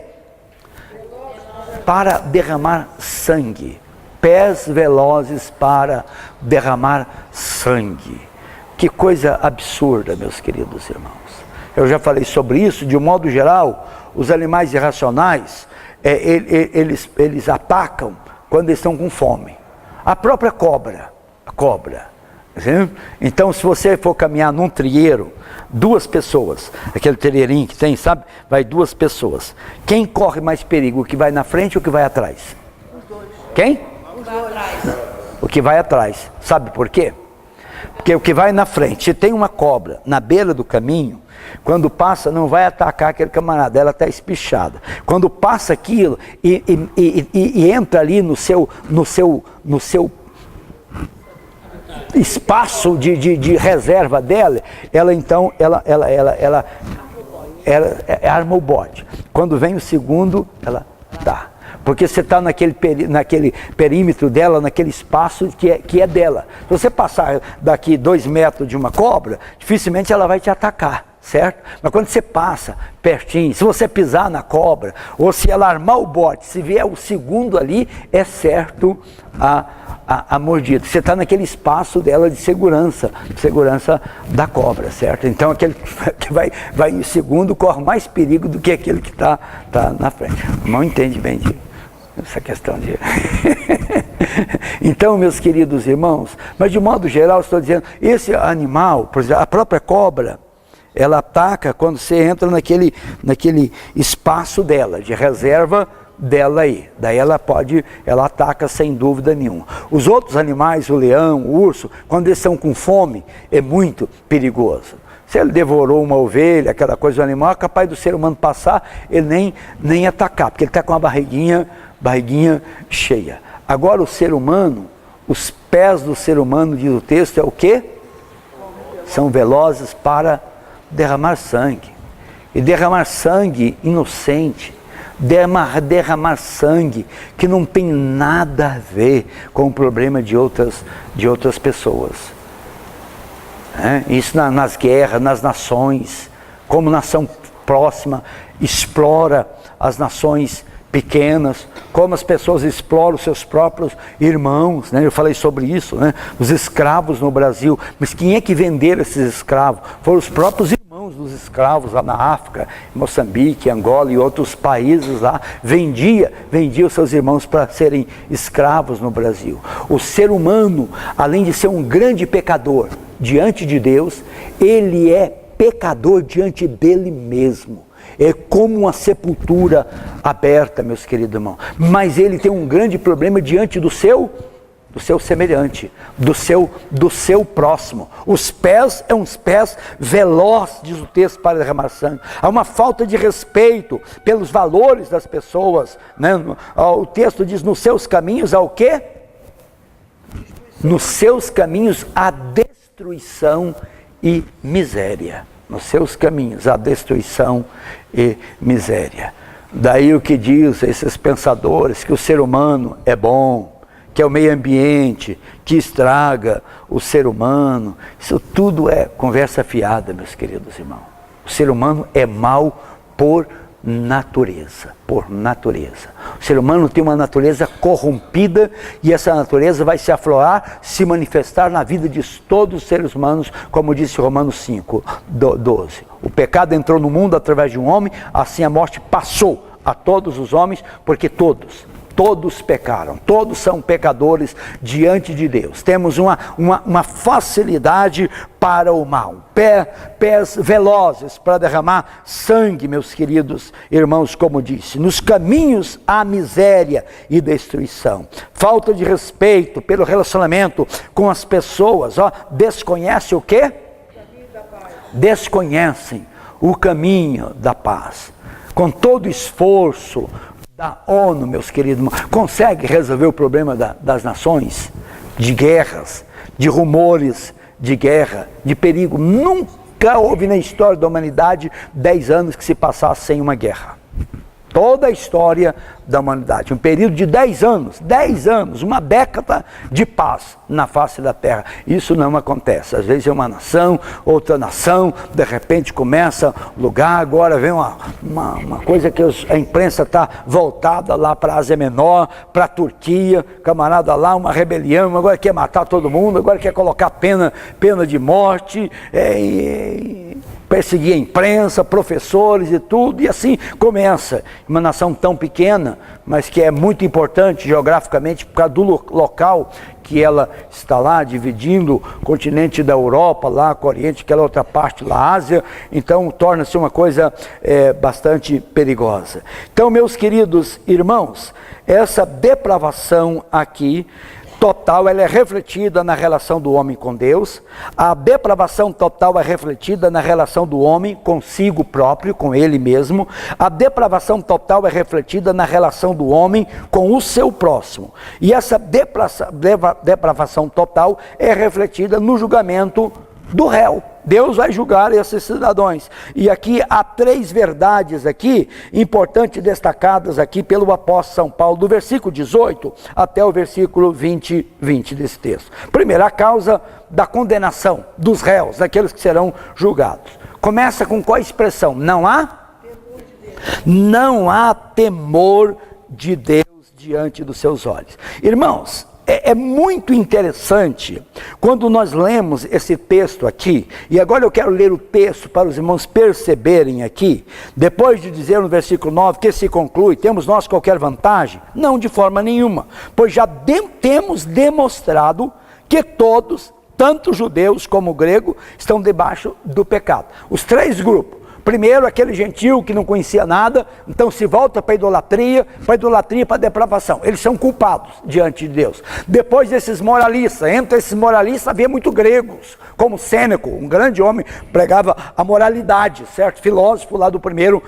Speaker 1: Para derramar sangue. Pés velozes para derramar sangue. Que coisa absurda, meus queridos irmãos. Eu já falei sobre isso. De um modo geral, os animais irracionais, eles atacam quando eles estão com fome. A própria cobra. Então, se você for caminhar num trieiro, 2 pessoas, aquele trielinho que tem, sabe? Vai 2 pessoas. Quem corre mais perigo, o que vai na frente ou o que vai atrás?
Speaker 2: Os 2.
Speaker 1: Quem? O que vai atrás. Sabe por quê? Porque o que vai na frente, se tem uma cobra na beira do caminho, quando passa não vai atacar aquele camarada, ela está espichada. Quando passa aquilo e entra ali no seu espaço de reserva dela, ela então arma o bote. Quando vem o segundo, ela dá. Porque você está naquele perímetro dela, naquele espaço que é dela. Se você passar daqui 2 metros de uma cobra, dificilmente ela vai te atacar, certo? Mas quando você passa pertinho, se você pisar na cobra, ou se ela armar o bote, se vier o segundo ali, é certo a mordida. Você está naquele espaço dela de segurança da cobra, certo? Então aquele que vai em segundo corre mais perigo do que aquele que está na frente. Não entende bem essa questão de... Então, meus queridos irmãos, mas de modo geral, estou dizendo, esse animal, por exemplo, a própria cobra, ela ataca quando você entra naquele espaço dela, de reserva dela aí. Daí ela ataca sem dúvida nenhuma. Os outros animais, o leão, o urso, quando eles estão com fome, é muito perigoso. Se ele devorou uma ovelha, aquela coisa do animal, é capaz do ser humano passar, ele nem atacar, porque ele está com a barriguinha cheia. Agora o ser humano, os pés do ser humano, diz o texto, é o quê? São velozes para derramar sangue. E derramar sangue inocente. Derramar sangue que não tem nada a ver com o problema de outras pessoas. Isso nas guerras, nas nações, como nação próxima, explora as nações pequenas, como as pessoas exploram seus próprios irmãos, né? Eu falei sobre isso, né? Os escravos no Brasil, mas quem é que venderam esses escravos? Foram os próprios irmãos dos escravos lá na África, Moçambique, Angola e outros países lá, vendia os seus irmãos para serem escravos no Brasil. O ser humano, além de ser um grande pecador diante de Deus, ele é pecador diante dele mesmo. É como uma sepultura aberta, meus queridos irmãos. Mas ele tem um grande problema diante do seu semelhante, do seu próximo. Os pés são uns pés velozes, diz o texto, para derramar sangue. Há uma falta de respeito pelos valores das pessoas, né? O texto diz, nos seus caminhos há o quê? Nos seus caminhos há destruição e miséria. Nos seus caminhos há destruição e miséria. Daí o que diz esses pensadores, que o ser humano é bom, que é o meio ambiente, que estraga o ser humano. Isso tudo é conversa fiada, meus queridos irmãos. O ser humano é mau por natureza, por natureza. O ser humano tem uma natureza corrompida e essa natureza vai se aflorar, se manifestar na vida de todos os seres humanos, como disse Romanos 5:12. O pecado entrou no mundo através de um homem, assim a morte passou a todos os homens, porque todos pecaram, todos são pecadores diante de Deus. Temos uma facilidade para o mal, pés velozes para derramar sangue, meus queridos irmãos, como disse. Nos caminhos há miséria e destruição, falta de respeito pelo relacionamento com as pessoas, desconhece o quê? Desconhecem o caminho da paz. Com todo esforço da ONU, meus queridos irmãos, consegue resolver o problema das nações, de guerras, de rumores de guerra, de perigo. Nunca houve na história da humanidade 10 anos que se passasse sem uma guerra. Toda a história da humanidade, um período de 10 anos, uma década de paz na face da terra. Isso não acontece. Às vezes é uma nação, outra nação, de repente começa lugar, agora vem uma coisa que a imprensa está voltada lá para a Ásia Menor, para a Turquia, camarada lá, uma rebelião, agora quer matar todo mundo, agora quer colocar pena de morte, perseguir a imprensa, professores e tudo, e assim começa. Uma nação tão pequena, mas que é muito importante geograficamente por causa do local que ela está lá, dividindo o continente da Europa, lá com o Oriente, aquela outra parte da Ásia, então torna-se uma coisa bastante perigosa. Então, meus queridos irmãos, essa depravação aqui, total, ela é refletida na relação do homem com Deus. A depravação total é refletida na relação do homem consigo próprio, com ele mesmo. A depravação total é refletida na relação do homem com o seu próximo. E essa depravação total é refletida no julgamento do réu. Deus vai julgar esses cidadãos. E aqui há 3 verdades aqui, importantes destacadas aqui pelo apóstolo São Paulo, do versículo 18 até o versículo 20 desse texto. Primeiro, a causa da condenação dos réus, daqueles que serão julgados. Começa com qual expressão? Não há temor de Deus diante dos seus olhos. Irmãos, é muito interessante quando nós lemos esse texto aqui, e agora eu quero ler o texto para os irmãos perceberem aqui, depois de dizer no versículo 9 que se conclui, temos nós qualquer vantagem? Não, de forma nenhuma, pois já temos demonstrado que todos, tanto judeus como grego, estão debaixo do pecado. Os 3 grupos. Primeiro, aquele gentil que não conhecia nada, então se volta para a idolatria, para a depravação. Eles são culpados diante de Deus. Depois desses moralistas, entre esses moralistas havia muitos gregos, como Sêneco, um grande homem, pregava a moralidade, certo? Filósofo lá do primeiro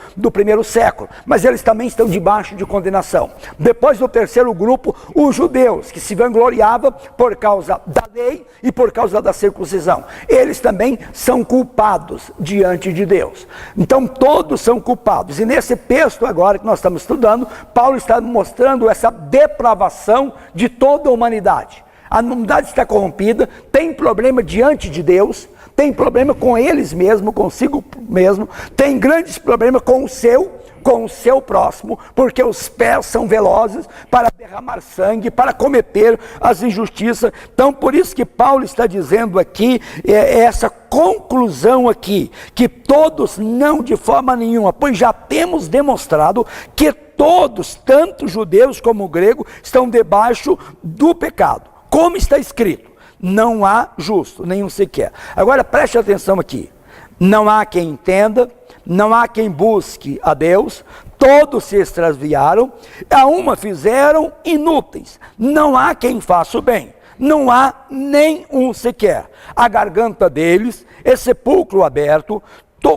Speaker 1: século. Mas eles também estão debaixo de condenação. Depois do terceiro grupo, os judeus, que se vangloriavam por causa da lei e por causa da circuncisão. Eles também são culpados diante de Deus. Então todos são culpados, e nesse texto agora que nós estamos estudando, Paulo está mostrando essa depravação de toda a humanidade. A humanidade está corrompida, tem problema diante de Deus, tem problema com eles mesmos, consigo mesmo, tem grandes problemas com o seu com o seu próximo, porque os pés são velozes para derramar sangue, para cometer as injustiças. Então, por isso que Paulo está dizendo aqui, essa conclusão aqui, que todos não de forma nenhuma, pois já temos demonstrado que todos, tanto judeus como gregos, estão debaixo do pecado. Como está escrito, não há justo, nenhum sequer. Agora preste atenção aqui, não há quem entenda, não há quem busque a Deus, todos se extraviaram, a uma fizeram inúteis, não há quem faça o bem, não há nem um sequer. A garganta deles é sepulcro aberto,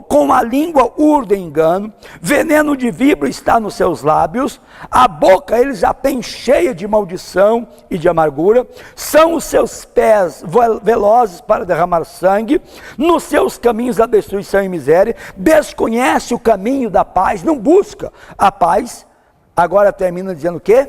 Speaker 1: com a língua urdem engano, veneno de víbora está nos seus lábios, a boca eles já têm cheia de maldição e de amargura, são os seus pés velozes para derramar sangue, nos seus caminhos a destruição e miséria, desconhece o caminho da paz, não busca a paz. Agora termina dizendo o quê?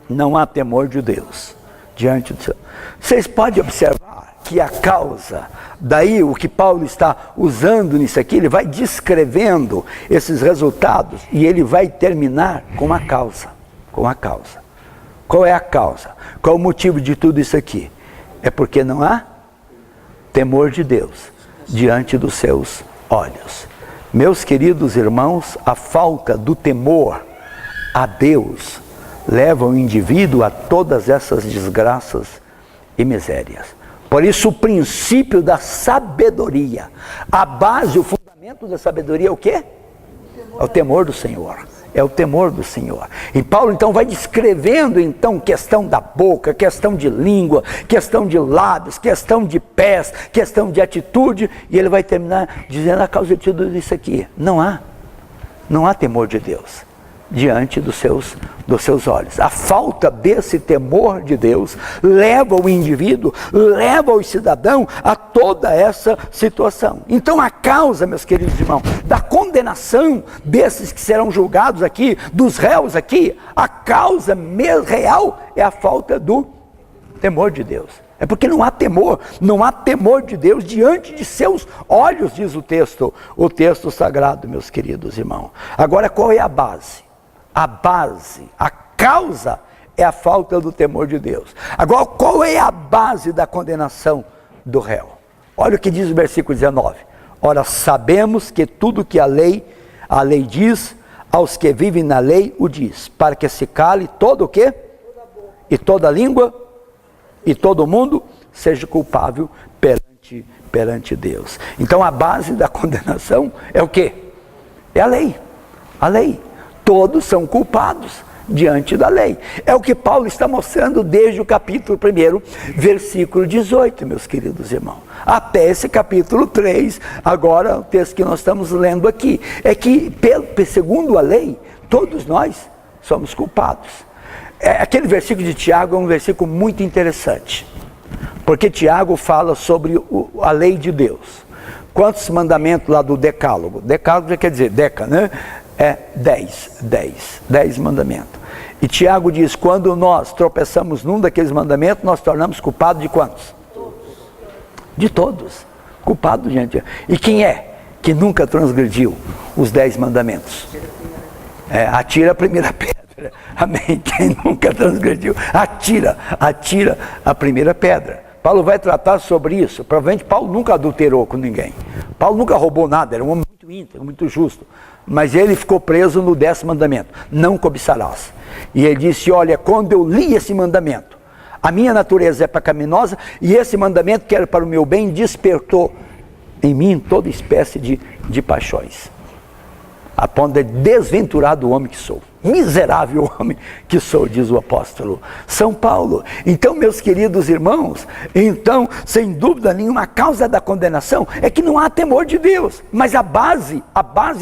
Speaker 1: Não há temor de Deus diante do céu. Vocês podem observar que a causa, daí o que Paulo está usando nisso aqui, ele vai descrevendo esses resultados e ele vai terminar com a causa. Com a causa. Qual é a causa? Qual o motivo de tudo isso aqui? É porque não há temor de Deus diante dos seus olhos. Meus queridos irmãos, a falta do temor a Deus leva o indivíduo a todas essas desgraças e misérias. Por isso o princípio da sabedoria, a base, o fundamento da sabedoria é o quê? É o temor do Senhor. É o temor do Senhor. E Paulo então vai descrevendo então questão da boca, questão de língua, questão de lábios, questão de pés, questão de atitude, e ele vai terminar dizendo a causa de tudo isso aqui. Não há temor de Deus diante dos seus olhos. A falta desse temor de Deus leva o indivíduo, leva o cidadão a toda essa situação. Então a causa, meus queridos irmãos, da condenação desses que serão julgados aqui, dos réus aqui, a causa real é a falta do temor de Deus. É porque não há temor de Deus diante de seus olhos, diz o texto sagrado, meus queridos irmãos. Agora, qual é a base? A base, a causa é a falta do temor de Deus. Agora, qual é a base da condenação do réu? Olha o que diz o versículo 19. Ora, sabemos que tudo que a lei diz, aos que vivem na lei o diz, para que se cale todo o quê? E toda língua e todo mundo seja culpável perante Deus. Então a base da condenação é o quê? É a lei. A lei. Todos são culpados diante da lei. É o que Paulo está mostrando desde o capítulo 1, versículo 18, meus queridos irmãos. Até esse capítulo 3, agora o texto que nós estamos lendo aqui. É que, segundo a lei, todos nós somos culpados. Aquele versículo de Tiago é um versículo muito interessante. Porque Tiago fala sobre a lei de Deus. Quantos mandamentos lá do decálogo? Decálogo já quer dizer deca, né? É 10 mandamentos. E Tiago diz, quando nós tropeçamos num daqueles mandamentos, nós tornamos culpados de quantos? De todos. Culpado diante. E quem é que nunca transgrediu os 10 mandamentos? Atira a primeira pedra. Amém. Quem nunca transgrediu, atira a primeira pedra. Paulo vai tratar sobre isso. Provavelmente Paulo nunca adulterou com ninguém. Paulo nunca roubou nada, era um homem muito íntegro, muito justo. Mas ele ficou preso no 10º mandamento, não cobiçarás. E ele disse, olha, quando eu li esse mandamento, a minha natureza é pecaminosa, e esse mandamento que era para o meu bem, despertou em mim toda espécie de paixões. A ponto de desventurado homem que sou. Miserável homem que sou, diz o apóstolo São Paulo. Então, meus queridos irmãos, então, sem dúvida nenhuma, a causa da condenação é que não há temor de Deus. Mas a base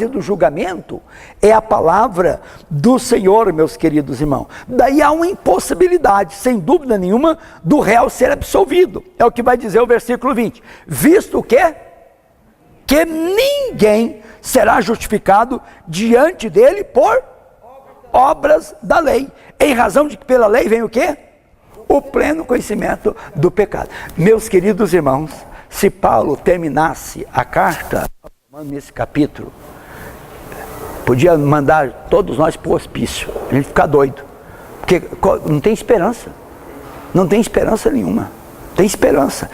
Speaker 1: do julgamento é a palavra do Senhor, meus queridos irmãos. Daí há uma impossibilidade, sem dúvida nenhuma, do réu ser absolvido. É o que vai dizer o versículo 20. Visto que ninguém será justificado diante dele por obras da lei, em razão de que pela lei vem o quê? O pleno conhecimento do pecado. Meus queridos irmãos, se Paulo terminasse a carta nesse capítulo, Podia mandar todos nós para o hospício, a gente ficar doido, porque não tem esperança, não tem esperança nenhuma, tem esperança.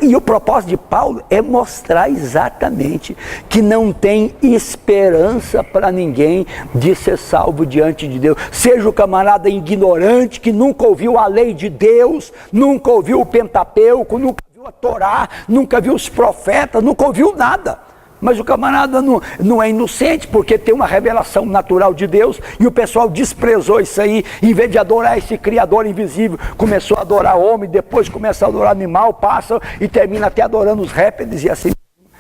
Speaker 1: E o propósito de Paulo é mostrar exatamente que não tem esperança para ninguém de ser salvo diante de Deus. Seja o camarada ignorante que nunca ouviu a lei de Deus, nunca ouviu o Pentateuco, nunca viu a Torá, nunca viu os profetas, nunca ouviu nada. Mas o camarada não é inocente, porque tem uma revelação natural de Deus, e o pessoal desprezou isso aí, em vez de adorar esse Criador invisível, começou a adorar homem, depois começa a adorar animal, passa e termina até adorando os répteis e assim.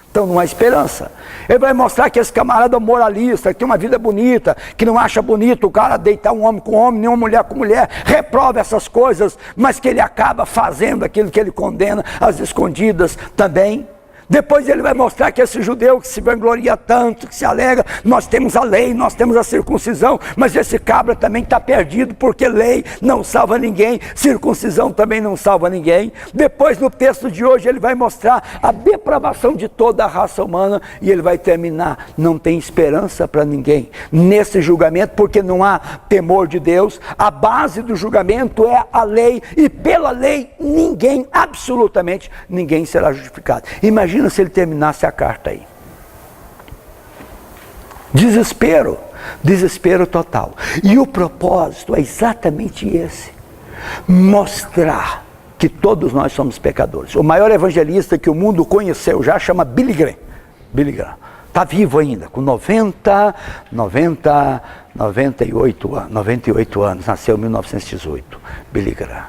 Speaker 1: Então não há esperança. Ele vai mostrar que esse camarada moralista, que tem uma vida bonita, que não acha bonito o cara deitar um homem com homem, nem uma mulher com mulher, reprova essas coisas, mas que ele acaba fazendo aquilo que ele condena, às escondidas também. Depois ele vai mostrar que esse judeu que se vangloria tanto, que se alega, nós temos a lei, nós temos a circuncisão, mas esse cabra também está perdido, porque lei não salva ninguém, circuncisão também não salva ninguém. Depois no texto de hoje ele vai mostrar a depravação de toda a raça humana, e ele vai terminar, não tem esperança para ninguém nesse julgamento, porque não há temor de Deus. A base do julgamento é a lei, e pela lei ninguém, absolutamente ninguém será justificado. Imagina se ele terminasse a carta aí. Desespero, desespero total. E o propósito é exatamente esse: mostrar que todos nós somos pecadores. O maior evangelista que o mundo conheceu já chama Billy Graham. Billy Graham está vivo ainda, com 98 anos, nasceu em 1918, Billy Graham.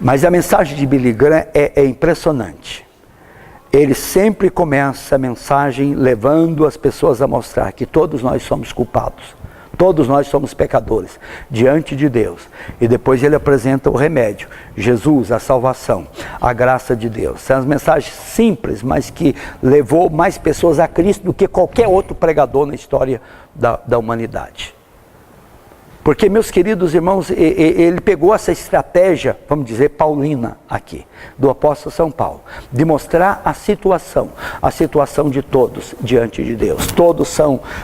Speaker 1: Mas a mensagem de Billy Graham é impressionante. Ele sempre começa a mensagem levando as pessoas a mostrar que todos nós somos culpados, todos nós somos pecadores diante de Deus. E depois ele apresenta o remédio, Jesus, a salvação, a graça de Deus. São as mensagens simples, mas que levou mais pessoas a Cristo do que qualquer outro pregador na história da humanidade. Porque, meus queridos irmãos, ele pegou essa estratégia, vamos dizer, paulina aqui, do apóstolo São Paulo, de mostrar a situação de todos diante de Deus. Todos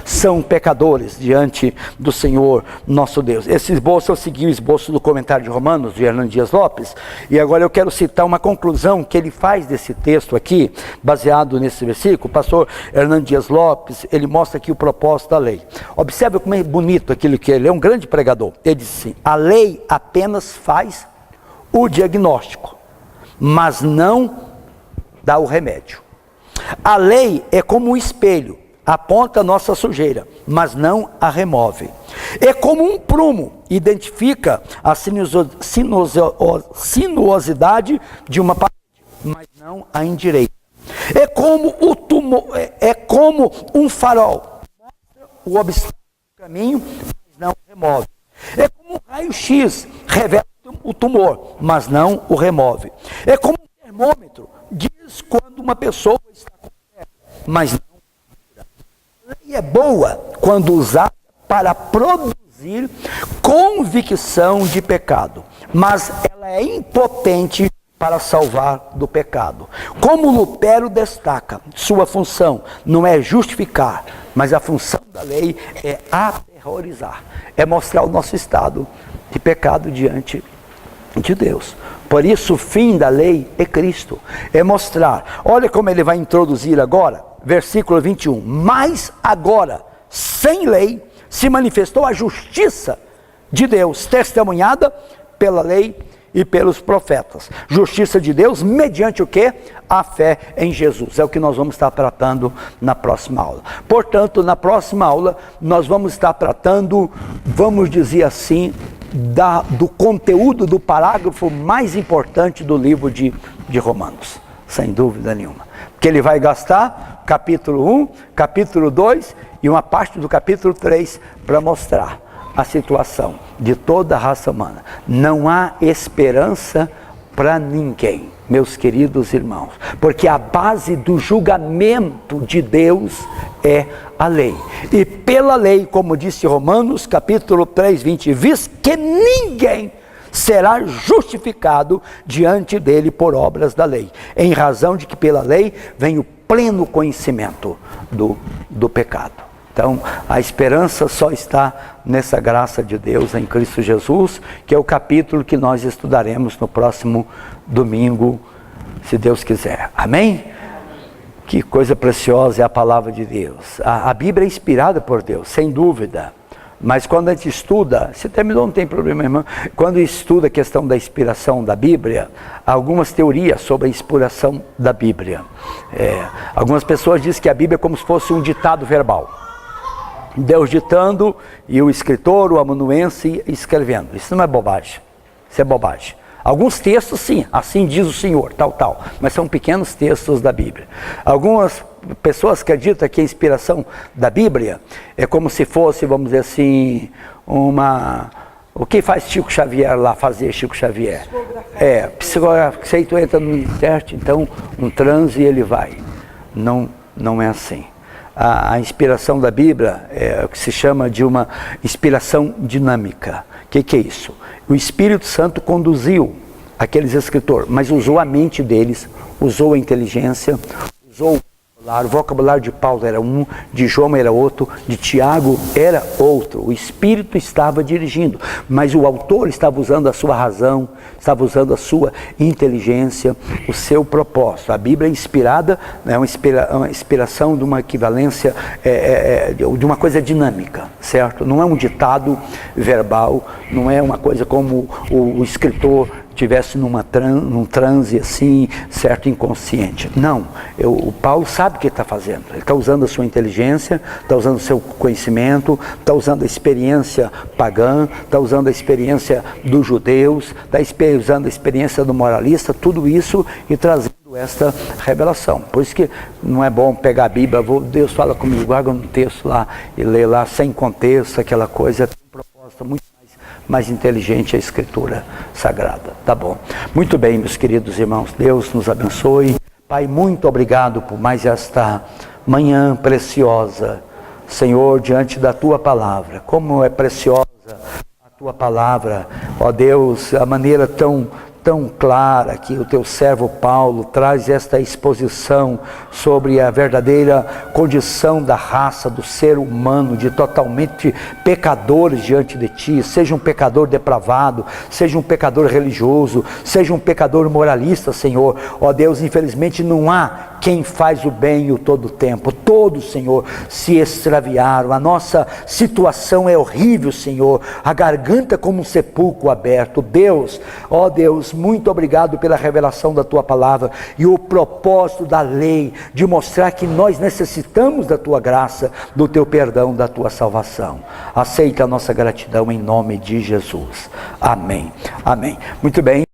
Speaker 1: são pecadores diante do Senhor nosso Deus. Esse esboço eu segui o esboço do comentário de Romanos, de Hernando Dias Lopes, e agora eu quero citar uma conclusão que ele faz desse texto aqui, baseado nesse versículo. O pastor Hernando Dias Lopes, ele mostra aqui o propósito da lei. Observe como é bonito aquilo que ele é, um grande pregador. Ele disse assim: a lei apenas faz o diagnóstico, mas não dá o remédio. A lei é como um espelho, aponta a nossa sujeira, mas não a remove. É como um prumo, identifica a sinuosidade de uma parede, mas não a endireita. É como um farol, mostra o obstáculo do caminho, não remove. É como um raio-x, revela o tumor, mas não o remove. É como um termômetro, diz quando uma pessoa está com febre, mas não cura. A lei é boa quando usada para produzir convicção de pecado, mas ela é impotente para salvar do pecado. Como Lutero destaca, sua função não é justificar, mas a função da lei é aterrorizar, é mostrar o nosso estado de pecado diante de Deus. Por isso o fim da lei é Cristo, é mostrar. Olha como ele vai introduzir agora, versículo 21. Mas agora, sem lei, se manifestou a justiça de Deus, testemunhada pela lei e pelos profetas. Justiça de Deus mediante o quê? A fé em Jesus. É o que nós vamos estar tratando na próxima aula. Portanto, na próxima aula, nós vamos estar tratando, vamos dizer assim, do conteúdo do parágrafo mais importante do livro de Romanos. Sem dúvida nenhuma. Porque ele vai gastar capítulo 1, capítulo 2 e uma parte do capítulo 3 para mostrar a situação de toda a raça humana. Não há esperança para ninguém, meus queridos irmãos, porque a base do julgamento de Deus é a lei. E pela lei, como disse Romanos capítulo 3, 20, visto que ninguém será justificado diante dele por obras da lei, em razão de que pela lei vem o pleno conhecimento do pecado. Então, a esperança só está nessa graça de Deus em Cristo Jesus, que é o capítulo que nós estudaremos no próximo domingo, se Deus quiser. Amém? Que coisa preciosa é a palavra de Deus. A Bíblia é inspirada por Deus, sem dúvida. Mas quando a gente estuda, se terminou, não tem problema, irmão. Quando estuda a questão da inspiração da Bíblia, há algumas teorias sobre a inspiração da Bíblia. Algumas pessoas dizem que a Bíblia é como se fosse um ditado verbal. Deus ditando e o escritor, o amanuense, escrevendo. Isso não é bobagem. Isso é bobagem. Alguns textos, sim, assim diz o Senhor, tal, mas são pequenos textos da Bíblia. Algumas pessoas acreditam que a inspiração da Bíblia é como se fosse, vamos dizer assim, o que faz Chico Xavier lá, fazer Chico Xavier? Psicografia, se aí tu entra no intérprete, então um transe e ele vai. Não é assim. A inspiração da Bíblia é o que se chama de uma inspiração dinâmica. O que é isso? O Espírito Santo conduziu aqueles escritores, mas usou a mente deles, usou a inteligência, usou o vocabulário de Paulo era um, de João era outro, de Tiago era outro. O Espírito estava dirigindo, mas o autor estava usando a sua razão, estava usando a sua inteligência, o seu propósito. A Bíblia é inspirada, é uma inspiração de uma equivalência, de uma coisa dinâmica, certo? Não é um ditado verbal, não é uma coisa como o escritor tivesse num transe assim, certo, inconsciente. Não, o Paulo sabe o que está fazendo. Ele está usando a sua inteligência, está usando o seu conhecimento, está usando a experiência pagã, está usando a experiência dos judeus, está usando a experiência do moralista, tudo isso e trazendo esta revelação. Por isso que não é bom pegar a Bíblia, Deus fala comigo, guarda um texto lá e lê lá sem contexto, aquela coisa, tem um propósito muito mais inteligente a Escritura Sagrada. Tá bom. Muito bem, meus queridos irmãos. Deus nos abençoe. Pai, muito obrigado por mais esta manhã preciosa. Senhor, diante da Tua Palavra. Como é preciosa a Tua Palavra. Ó Deus, a maneira tão clara que o Teu servo Paulo traz esta exposição sobre a verdadeira condição da raça, do ser humano, de totalmente pecadores diante de Ti, seja um pecador depravado, seja um pecador religioso, seja um pecador moralista, Senhor. Ó Deus, infelizmente não há quem faz o bem o todo tempo. Todos, Senhor, se extraviaram. A nossa situação é horrível, Senhor. A garganta como um sepulcro aberto. Deus, ó Deus, muito obrigado pela revelação da Tua Palavra e o propósito da lei de mostrar que nós necessitamos da Tua graça, do Teu perdão, da Tua salvação. Aceita a nossa gratidão em nome de Jesus. Amém. Amém. Muito bem.